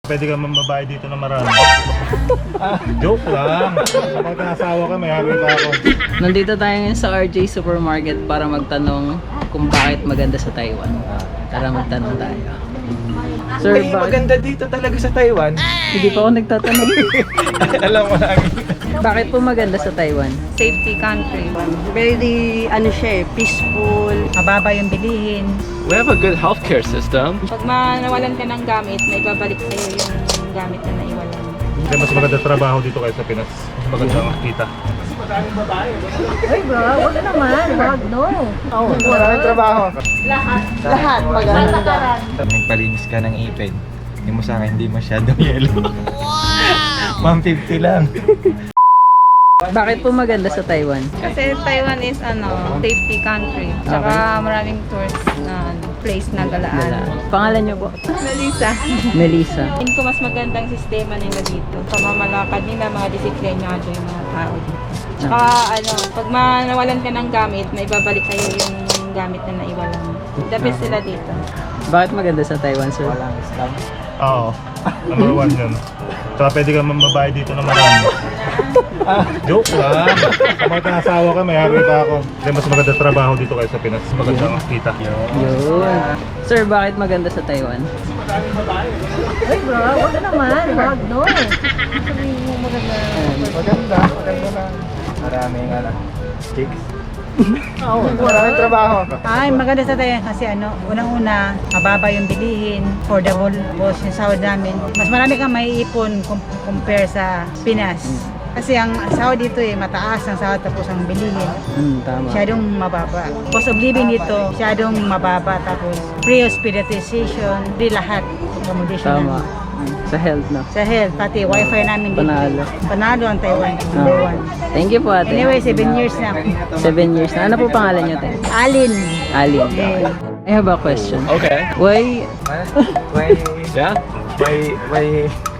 Pwede ka mambabae dito na marami. Joke lang. Kapag nasawa ka, may hagay pa ako. Nandito tayo ngayon sa RJ Supermarket para magtanong kung bakit maganda sa Taiwan. Tara magtanong tayo. Sir, May maganda dito talaga sa Taiwan. Hindi pa ako nagtatanong. Alam mo lang. Bakit po maganda sa Taiwan? Safety country. Very, peaceful. Mababa yung bilihin. We have a good healthcare system. Pag nawalan ka ng gamit, may babalik sa'yo yung gamit na naiwalan. Hindi mas maganda trabaho dito kaysa Pinas. Mas maganda ang kita. Ay bro, wag naman. Wag, no. Maraming trabaho. Lahat maganda. Nagpalinis ka ng ipin. Hindi mo sa akin, hindi masyadong yellow. Wow! 150 lang. Bakit po maganda sa Taiwan? Kasi Taiwan is safety country. Tsaka maraming tourist na place na galaan. Pangalan niyo po? Melissa. Melissa. Tingin ko mas magandang sistema nila dito. Pamamalakad nila, mga disiplinado yung mga tao dito. Tsaka pag nawalan ka ng gamit, may babalik sa'yo yung gamit na naiwalan. The best sila dito. Bakit maganda sa Taiwan, sir? Walang scam. Oo. Number 1 yun. Saka pwede ka mambabae dito na marami. Joke lang. Kapag nasawa ka, may hagay pa ako. Hindi mas maganda trabaho dito kaysa Pinas. Mas maganda ang kita. Yun. Sir, bakit maganda sa Taiwan? Ay bro, wag naman. Wag, no. Maganda na. Maraming chicks. Maraming trabaho. Ay, maganda sa tayo kasi unang-una, mababa yung bilihin, affordable po yung sahod namin. Mas marami kang maiipon compare sa Pinas. Kasi ang sahod dito mataas ang sahod tapos ang bilihin. Tama. Masyadong mababa. Cost of living dito, masyadong mababa tapos free hospitalization, di lahat. Accommodation Tama. namin. Sa health na. Sa health, pati wifi namin dito. Panalo. Panalo ang Taiwan, number 1. Thank you po, ate. Anyway, 7 years na. 7 years na. Ano po pangalan niyo, ate? Alin. Alin. I have a question. Okay. Why Yeah?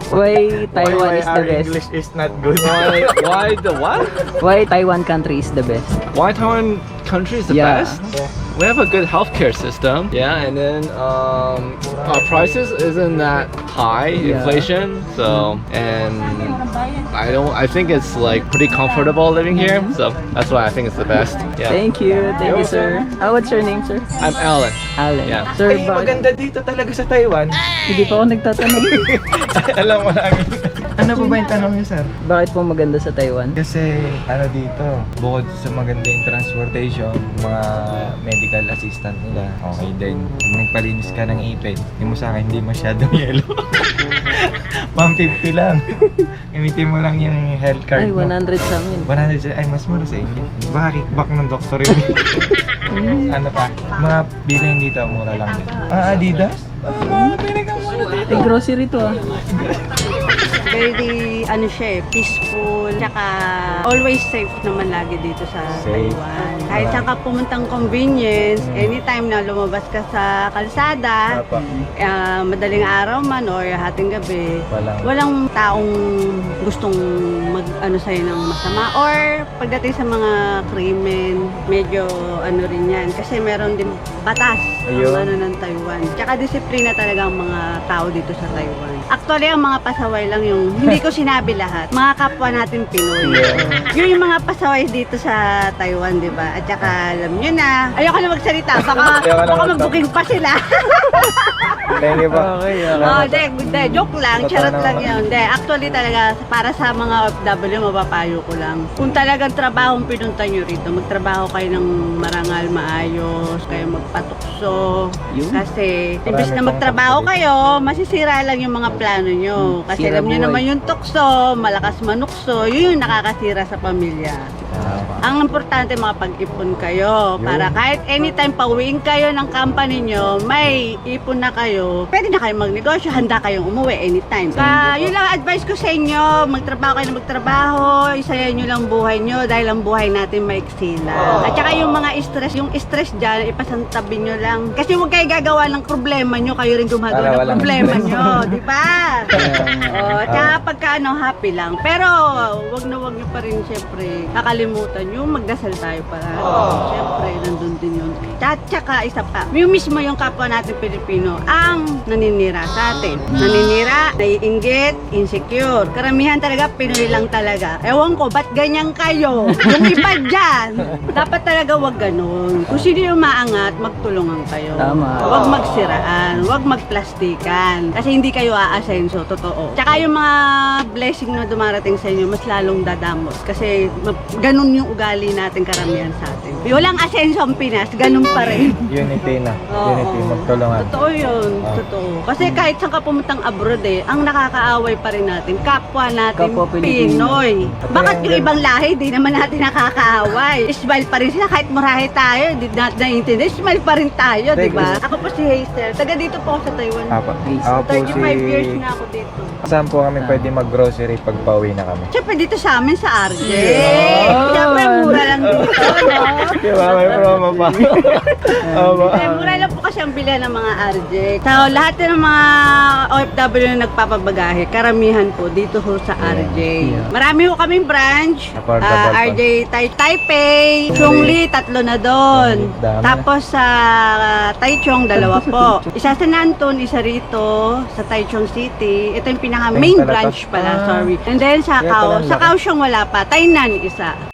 why Taiwan is the our best? English is not good. Why the what? Why Taiwan country is the best? Why Taiwan country is the Yeah. best? We have a good healthcare system. Yeah, and then our prices isn't that high inflation. So and I think it's like pretty comfortable living here. So that's why I think it's the best. Yeah. Thank you, sir. What's your name, sir? I'm Alan. Alan. Yeah. Sir, Ay, bakit? maganda dito talaga sa Taiwan. Hindi pa ako nagtatanong. Alam mo lang. Ano po ba yung tanong niyo, sir? Bakit po maganda sa Taiwan? Kasi dito, bukod sa maganda yung transportation, mga medical assistant nila, okay din. Kung nagpalinis ka ng ipin, hindi mo sa akin, hindi masyadong yellow. 150 lang. Gamitin mo lang yung health card Ay, mo. 100 sa amin. 100 ay mas mura sa inyo. Baka kickback ng doktor yun. Ano pa? Mga bilhin dito, mura lang din. Adidas? Ay, grocery to ah. Very, peaceful. Tsaka, always safe naman lagi dito sa Safe. Taiwan. Kahit saan ka pumuntang convenience, anytime na lumabas ka sa kalsada, madaling araw man or hating gabi, walang taong gustong sa'yo ng masama. Or pagdating sa mga krimen, medyo rin yan. Kasi meron din batas ang ng Taiwan. Tsaka disiplina talaga ang mga tao dito sa Taiwan. Actually, ang mga pasaway lang yung, hindi ko sinabi lahat, mga kapwa natin Pinoy. Yung mga pasaway dito sa Taiwan, di ba? At saka, alam nyo na, ayoko na magsalita, baka mabuking pa sila. Thank you po. Hindi, joke lang, charot lang yun. Hindi, actually talaga, para sa mga OFW, mapapayo ko lang. Kung talagang trabaho ang pinunta nyo rito, magtrabaho kayo ng marangal, maayos, kayo magpatukso. Kasi, imbis na magtrabaho kayo, masisira lang yung mga plano nyo. Kasi Sira alam nyo buhay. naman yung tukso, malakas manukso, yun yung nakakasira sa pamilya. Ang importante makapag-ipon kayo para kahit anytime pauwiin kayo ng company nyo, may ipon na kayo, pwede na kayo magnegosyo, handa kayong umuwi anytime. Yun lang advice ko sa inyo, magtrabaho kayo na magtrabaho, isayan nyo lang buhay nyo dahil ang buhay natin maiksi lang. At saka yung mga stress dyan, ipasantabi nyo lang. Kasi huwag kayo gagawa ng problema nyo, kayo rin gumagawa ng problema nyo, di ba? Tsaka pagka happy lang. Pero wag nyo pa rin syempre kakalimutan yung magdasal tayo para. Siyempre, nandun din yun. At saka isa pa, yung mismo yung kapwa natin Pilipino ang naninira sa atin. Naninira, naiinggit, insecure. Karamihan talaga, Pinoy lang talaga. Ewan ko, ba't ganyan kayo? Yung iba dyan. Dapat talaga wag ganun. Kung sino yung maangat, magtulungan kayo. Tama. Wag magsiraan, wag magplastikan. Kasi hindi kayo aasenso, totoo. Tsaka yung mga blessing na dumarating sa inyo, mas lalong dadamot. Kasi ganun yung ugali natin karamihan sa atin. Walang asenso ang Pinas, ganun pa rin. Unity na. Oo. Unity, magtulungan. Totoo yun, totoo. Kasi kahit saan ka pumuntang abroad ang nakakaaway pa rin natin, kapwa natin Kapwa Pilipino. Pinoy. Bakit yung ibang lahi, di naman natin nakakaaway? Smile pa rin sila, kahit murahe tayo, di natin naiintindihan, smile pa rin tayo, di ba? Ako po si Hazel, taga dito po ako sa Taiwan. Ako po 35 years na ako dito. Saan po kami pwede mag-grocery pag pauwi na kami? Siyempre dito sa amin sa RJ. Siyempre mura lang dito, no? Di ba? May promo pa. Eh, mura lang po kasi ang bilihan ng mga RJ. So, lahat ng mga OFW na nagpapabagahe, karamihan po dito ho sa RJ. Marami ho kaming branch. Affordable pa. RJ Taipei, Chongli, 3 na doon. Dami. Tapos sa Taichung, 2 po. Isa sa Nantun, isa rito sa Taichung City. Ito yung pinaka main Pala to. branch pala, sorry. And then sa Kaya pala Sa laki. Kaohsiung wala pa. Tainan isa.